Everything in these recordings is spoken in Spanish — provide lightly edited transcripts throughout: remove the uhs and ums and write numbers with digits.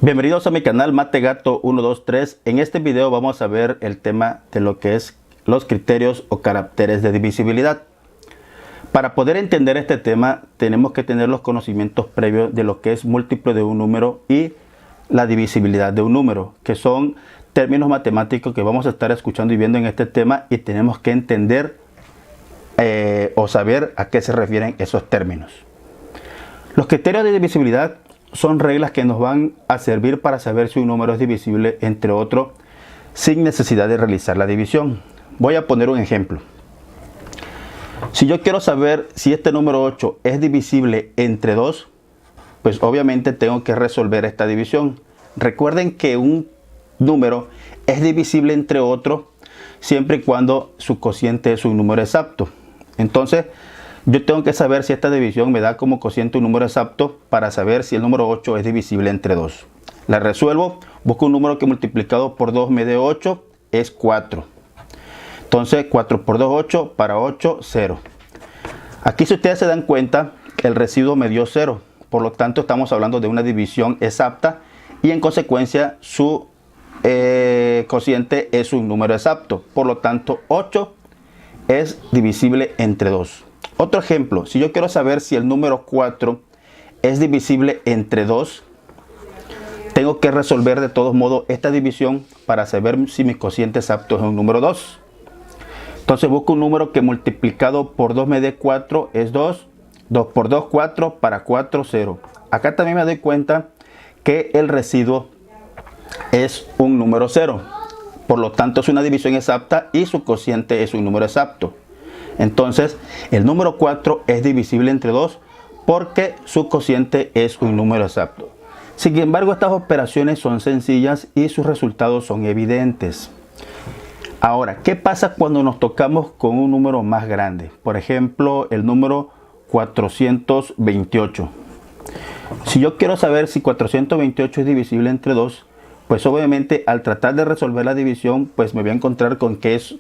Bienvenidos a mi canal Mategato 123. En este video vamos a ver el tema de lo que es los criterios o caracteres de divisibilidad. Para poder entender este tema tenemos que tener los conocimientos previos de lo que es múltiplo de un número y la divisibilidad de un número, que son términos matemáticos que vamos a estar escuchando y viendo en este tema, y tenemos que entender o saber a qué se refieren esos términos. Los criterios de divisibilidad son reglas que nos van a servir para saber si un número es divisible entre otros sin necesidad de realizar la división. Voy a poner un ejemplo. Si yo quiero saber si este número 8 es divisible entre 2, pues obviamente tengo que resolver esta división. Recuerden que un número es divisible entre otro siempre y cuando su cociente es un número exacto. Entonces, yo tengo que saber si esta división me da como cociente un número exacto para saber si el número 8 es divisible entre 2. La resuelvo, busco un número que multiplicado por 2 me dé 8, es 4. Entonces 4 por 2, 8, para 8, 0. Aquí, si ustedes se dan cuenta, el residuo me dio 0. Por lo tanto, estamos hablando de una división exacta y en consecuencia su cociente es un número exacto. Por lo tanto, 8 es divisible entre 2. Otro ejemplo, si yo quiero saber si el número 4 es divisible entre 2, tengo que resolver de todos modos esta división para saber si mi cociente exacto es un número 2. Entonces busco un número que multiplicado por 2 me dé 4, es 2. 2 por 2, 4, para 4, 0. Acá también me doy cuenta que el residuo es un número 0. Por lo tanto, es una división exacta y su cociente es un número exacto. Entonces, el número 4 es divisible entre 2 porque su cociente es un número exacto. Sin embargo, estas operaciones son sencillas y sus resultados son evidentes. Ahora, ¿qué pasa cuando nos tocamos con un número más grande? Por ejemplo, el número 428. Si yo quiero saber si 428 es divisible entre 2, pues obviamente al tratar de resolver la división, pues me voy a encontrar con que es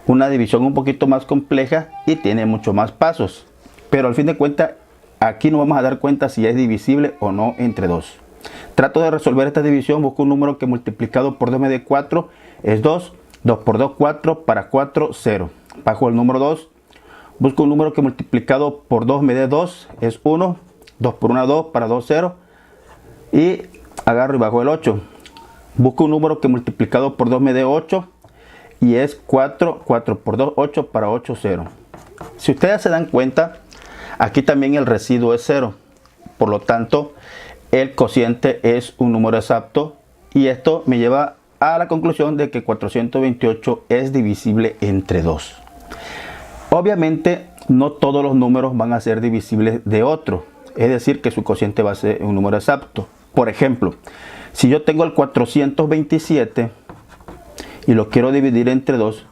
una división un poquito más compleja y tiene mucho más pasos. Pero al fin de cuentas, aquí nos vamos a dar cuenta si es divisible o no entre 2. Trato de resolver esta división, busco un número que multiplicado por 2 me dé 4, es 2. 2 por 2, 4, para 4, 0. Bajo el número 2, busco un número que multiplicado por 2 me dé 2, es 1. 2 por 1, 2, para 2, 0. Y agarro y bajo el 8. Busco un número que multiplicado por 2 me dé 8 y es 4. 4 por 2, 8, para 8, 0. Si ustedes se dan cuenta, aquí también el residuo es 0. Por lo tanto, el cociente es un número exacto y esto me lleva a la conclusión de que 428 es divisible entre 2. Obviamente, no todos los números van a ser divisibles de otro. Es decir, que su cociente va a ser un número exacto. Por ejemplo, si yo tengo el 427 y lo quiero dividir entre 2,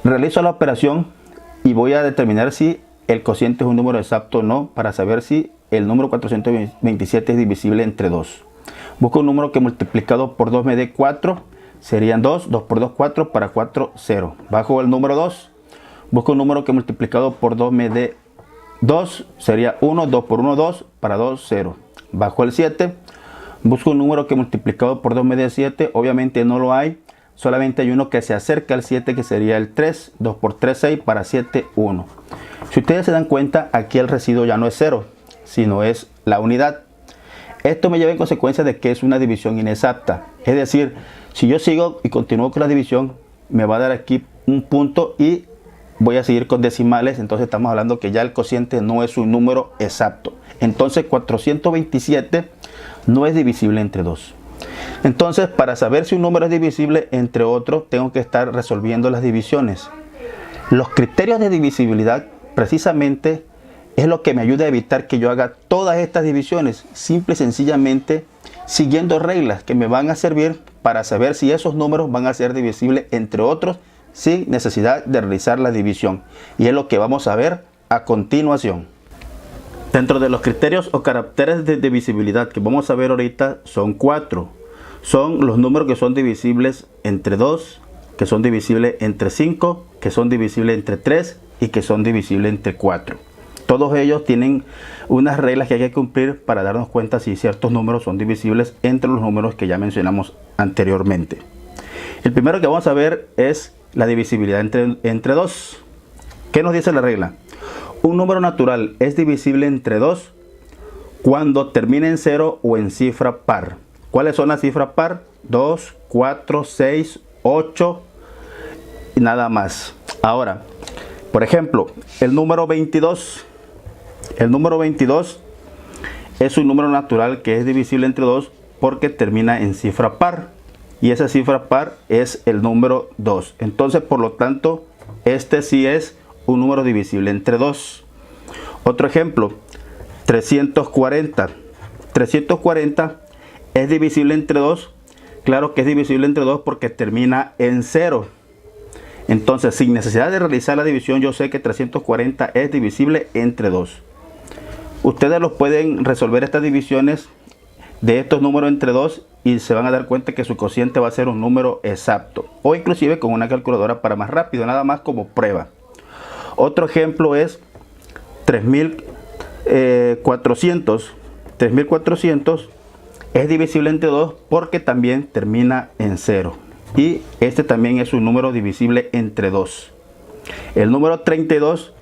realizo la operación y voy a determinar si el cociente es un número exacto o no, para saber si el número 427 es divisible entre 2. Busco un número que multiplicado por 2 me dé 4, serían 2. 2 por 2, 4, para 4, 0. Bajo el número 2, busco un número que multiplicado por 2 me dé 2, sería 1. 2 por 1, 2, para 2, 0. Bajo el 7, busco un número que multiplicado por 2 me dé 7, obviamente no lo hay, solamente hay uno que se acerca al 7, que sería el 3. 2 por 3, 6, para 7, 1. Si ustedes se dan cuenta, aquí el residuo ya no es 0, sino es la unidad. Esto me lleva en consecuencia de que es una división inexacta. Es decir, si yo sigo y continúo con la división, me va a dar aquí un punto y voy a seguir con decimales. Entonces estamos hablando que ya el cociente no es un número exacto. Entonces 427 no es divisible entre 2. Entonces, para saber si un número es divisible entre otro, tengo que estar resolviendo las divisiones. Los criterios de divisibilidad precisamente es lo que me ayuda a evitar que yo haga todas estas divisiones, simple y sencillamente siguiendo reglas que me van a servir para saber si esos números van a ser divisibles entre otros sin necesidad de realizar la división. Y es lo que vamos a ver a continuación. Dentro de los criterios o caracteres de divisibilidad que vamos a ver ahorita son 4. Son los números que son divisibles entre 2, que son divisibles entre 5, que son divisibles entre 3 y que son divisibles entre 4. Todos ellos tienen unas reglas que hay que cumplir para darnos cuenta si ciertos números son divisibles entre los números que ya mencionamos anteriormente. El primero que vamos a ver es la divisibilidad entre 2. ¿Qué nos dice la regla? Un número natural es divisible entre 2 cuando termina en 0 o en cifra par. ¿Cuáles son las cifras par? 2, 4, 6, 8 y nada más. Ahora, por ejemplo, el número 22. El número 22 es un número natural que es divisible entre 2 porque termina en cifra par. Y esa cifra par es el número 2. Entonces, por lo tanto, este sí es un número divisible entre 2. Otro ejemplo, 340. 340 es divisible entre 2. Claro que es divisible entre 2 porque termina en 0. Entonces, sin necesidad de realizar la división, yo sé que 340 es divisible entre 2. Ustedes los pueden resolver estas divisiones de estos números entre 2 y se van a dar cuenta que su cociente va a ser un número exacto. O inclusive con una calculadora para más rápido, nada más como prueba. Otro ejemplo es 3400. 3400 es divisible entre 2 porque también termina en 0. Y este también es un número divisible entre 2. El número 32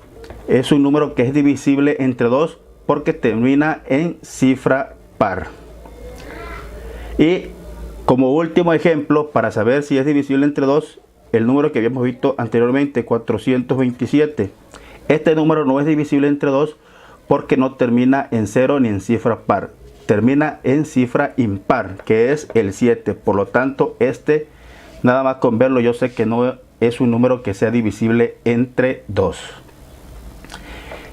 es un número que es divisible entre 2 porque termina en cifra par. Y como último ejemplo, para saber si es divisible entre 2, el número que habíamos visto anteriormente, 427. Este número no es divisible entre 2 porque no termina en 0 ni en cifra par. Termina en cifra impar, que es el 7. Por lo tanto, este, nada más con verlo, yo sé que no es un número que sea divisible entre 2.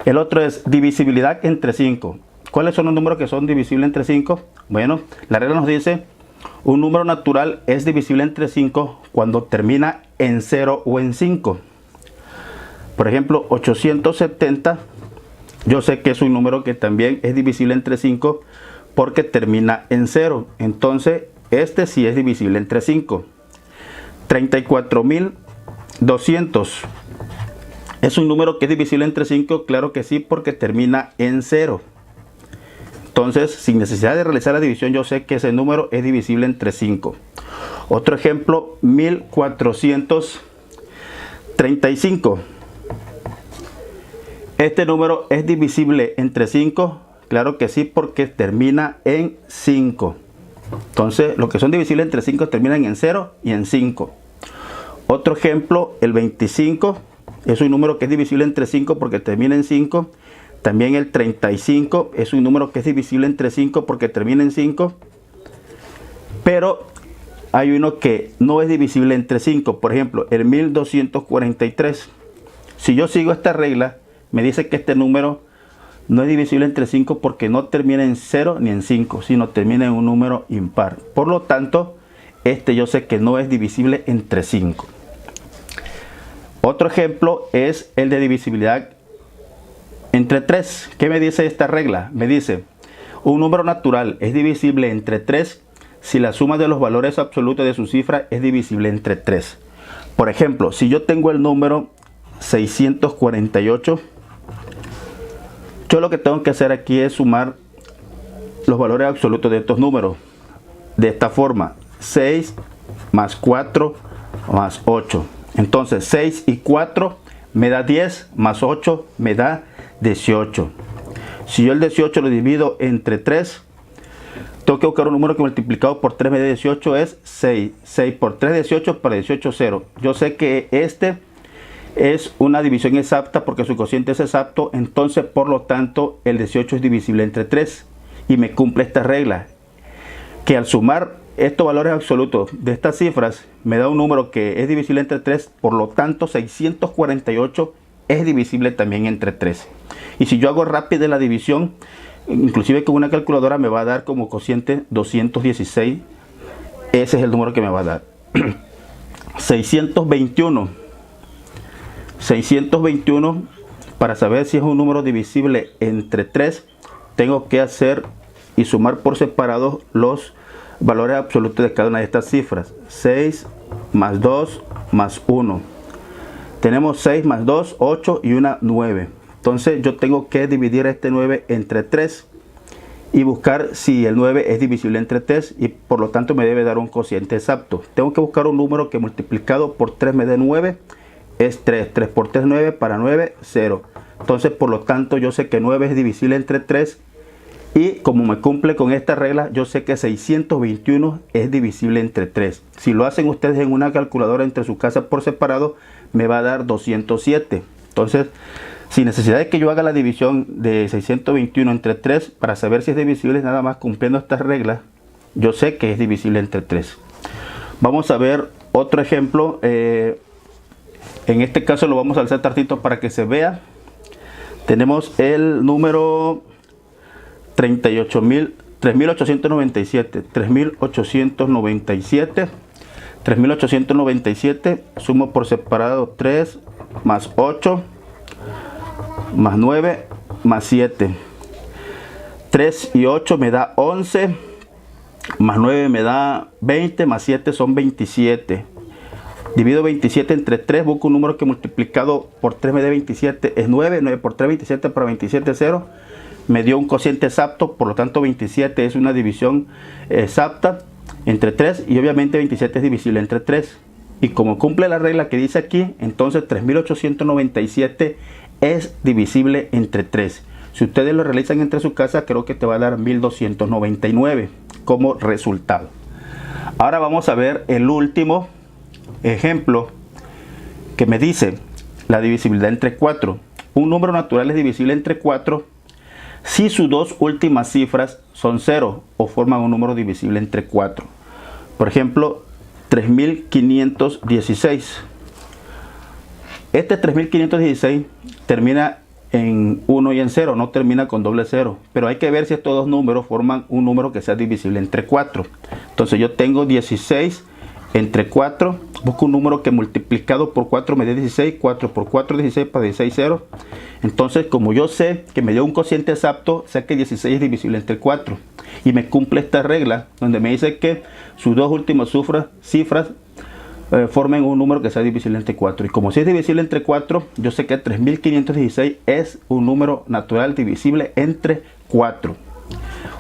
El otro es divisibilidad entre 5. ¿Cuáles son los números que son divisibles entre 5? Bueno, la regla nos dice, un número natural es divisible entre 5 cuando termina en 0 o en 5. Por ejemplo, 870, yo sé que es un número que también es divisible entre 5 porque termina en 0. Entonces, este sí es divisible entre 5. 34.200. ¿Es un número que es divisible entre 5? Claro que sí, porque termina en 0. Entonces, sin necesidad de realizar la división, yo sé que ese número es divisible entre 5. Otro ejemplo, 1435. ¿Este número es divisible entre 5? Claro que sí, porque termina en 5. Entonces, lo que son divisibles entre 5 terminan en 0 y en 5. Otro ejemplo, el 25. Es un número que es divisible entre 5 porque termina en 5. También el 35 es un número que es divisible entre 5 porque termina en 5. Pero hay uno que no es divisible entre 5. Por ejemplo, el 1243. Si yo sigo esta regla, me dice que este número no es divisible entre 5 porque no termina en 0 ni en 5, sino termina en un número impar. Por lo tanto, este yo sé que no es divisible entre 5. Otro ejemplo es el de divisibilidad entre 3. ¿Qué me dice esta regla? Me dice, un número natural es divisible entre 3 si la suma de los valores absolutos de su cifra es divisible entre 3. Por ejemplo, si yo tengo el número 648, yo lo que tengo que hacer aquí es sumar los valores absolutos de estos números. De esta forma, 6 más 4 más 8. Entonces 6 y 4 me da 10, más 8 me da 18. Si yo el 18 lo divido entre 3, tengo que buscar un número que multiplicado por 3 me dé 18 es 6. 6 por 3, 18, para 18, 0. Yo sé que este es una división exacta porque su cociente es exacto, entonces por lo tanto el 18 es divisible entre 3 y me cumple esta regla, que al sumar estos valores absolutos de estas cifras me da un número que es divisible entre 3, por lo tanto 648 es divisible también entre 3. Y si yo hago rápida la división, inclusive con una calculadora, me va a dar como cociente 216. Ese es el número que me va a dar. 621. 621, para saber si es un número divisible entre 3, tengo que hacer y sumar por separado los valores absolutos de cada una de estas cifras. 6 más 2 más 1. Tenemos 6 más 2, 8 y una 9. Entonces yo tengo que dividir este 9 entre 3 y buscar si el 9 es divisible entre 3 y por lo tanto me debe dar un cociente exacto. Tengo que buscar un número que multiplicado por 3 me dé 9, es 3. 3 por 3 9, para 9 0. Entonces por lo tanto yo sé que 9 es divisible entre 3 y como me cumple con esta regla, yo sé que 621 es divisible entre 3. Si lo hacen ustedes en una calculadora entre su casa por separado, me va a dar 207. Entonces, sin necesidad de que yo haga la división de 621 entre 3, para saber si es divisible, nada más cumpliendo estas reglas, yo sé que es divisible entre 3. Vamos a ver otro ejemplo. En este caso lo vamos a alzar tantito para que se vea. Tenemos el número 3897. 3897. Sumo por separado 3 más 8 más 9 más 7. 3 y 8 me da 11, más 9 me da 20, más 7 son 27. Divido 27 entre 3, busco un número que multiplicado por 3 me dé 27, es 9. 9 por 3, 27, para 27, 0. Me dio un cociente exacto, por lo tanto 27 es una división exacta entre 3 y obviamente 27 es divisible entre 3. Y como cumple la regla que dice aquí, entonces 3897 es divisible entre 3. Si ustedes lo realizan entre su casa, creo que te va a dar 1299 como resultado. Ahora vamos a ver el último ejemplo que me dice la divisibilidad entre 4. Un número natural es divisible entre 4 si sus dos últimas cifras son 0 o forman un número divisible entre 4. Por ejemplo, 3516. Este 3516 termina en 1 y en 0, no termina con doble 0. Pero hay que ver si estos dos números forman un número que sea divisible entre 4. Entonces yo tengo 16 entre 4. Busco un número que multiplicado por 4 me dé 16. 4 por 4 16, para 16 0. Entonces como yo sé que me dio un cociente exacto, sé que 16 es divisible entre 4. Y me cumple esta regla donde me dice que sus dos últimas cifras formen un número que sea divisible entre 4. Y como si es divisible entre 4, yo sé que 3516 es un número natural divisible entre 4.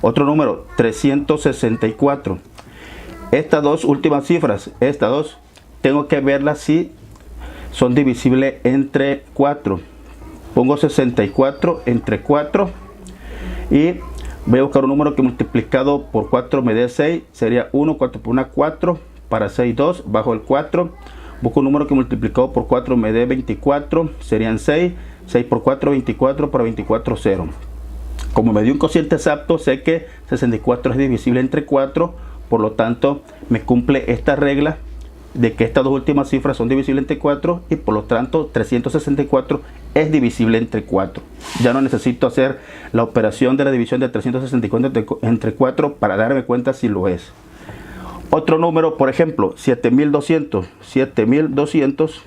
Otro número, 364. Estas dos últimas cifras, estas dos, tengo que verlas si son divisibles entre 4. Pongo 64 entre 4 y voy a buscar un número que multiplicado por 4 me dé 6. Sería 1, 4 por 1, 4. Para 6, 2, bajo el 4. Busco un número que multiplicado por 4 me dé 24. Serían 6. 6 por 4, 24. Para 24, 0. Como me dio un cociente exacto, sé que 64 es divisible entre 4. Por lo tanto, me cumple esta regla de que estas dos últimas cifras son divisibles entre 4. Y por lo tanto, 364 es divisible entre 4. Ya no necesito hacer la operación de la división de 364 entre 4 para darme cuenta si lo es. Otro número, por ejemplo, 7200. 7200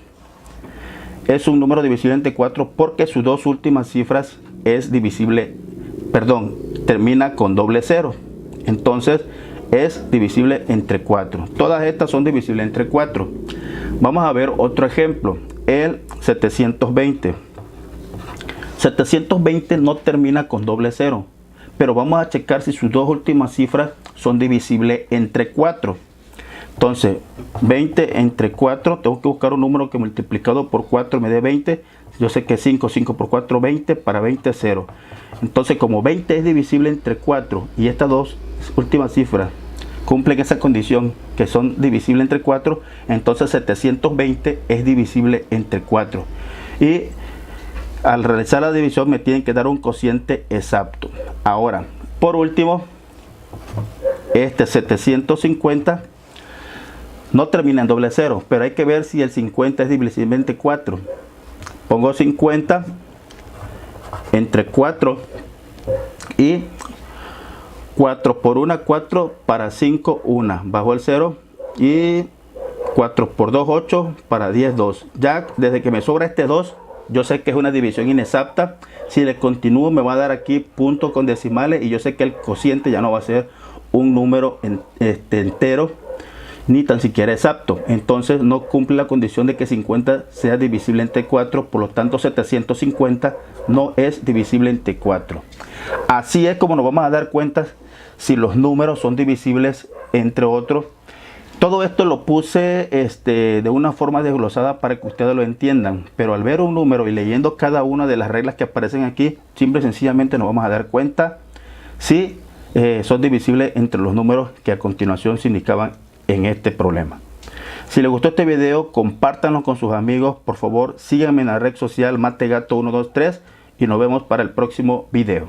es un número divisible entre 4 porque sus dos últimas cifras es divisible, termina con doble 0. Entonces es divisible entre 4. Todas estas son divisibles entre 4. Vamos a ver otro ejemplo, el 720. 720 no termina con doble 0. Pero vamos a checar si sus dos últimas cifras son divisibles entre 4. Entonces, 20 entre 4, tengo que buscar un número que multiplicado por 4 me dé 20. Yo sé que 5, 5 por 4, 20, para 20, 0. Entonces, como 20 es divisible entre 4 y estas dos últimas cifras cumplen esa condición que son divisibles entre 4, entonces 720 es divisible entre 4. Y al realizar la división me tienen que dar un cociente exacto. Ahora, por último, este 750 no termina en doble 0, pero hay que ver si el 50 es divisible entre 4. Pongo 50 entre 4 y 4 por 1, 4, para 5, 1. Bajo el 0 y 4 por 2, 8, para 10, 2. Ya desde que me sobra este 2, yo sé que es una división inexacta. Si le continúo me va a dar aquí punto con decimales y yo sé que el cociente ya no va a ser un número entero. ni tan siquiera exacto. Entonces no cumple la condición de que 50 sea divisible entre 4, por lo tanto 750 no es divisible entre 4. Así es como nos vamos a dar cuenta si los números son divisibles entre otros. Todo esto lo puse de una forma desglosada para que ustedes lo entiendan, pero al ver un número y leyendo cada una de las reglas que aparecen aquí, simple y sencillamente nos vamos a dar cuenta si son divisibles entre los números que a continuación se indicaban en este problema. Si les gustó este video, compártanlo con sus amigos. Por favor, síganme en la red social MateGato123 y nos vemos para el próximo video.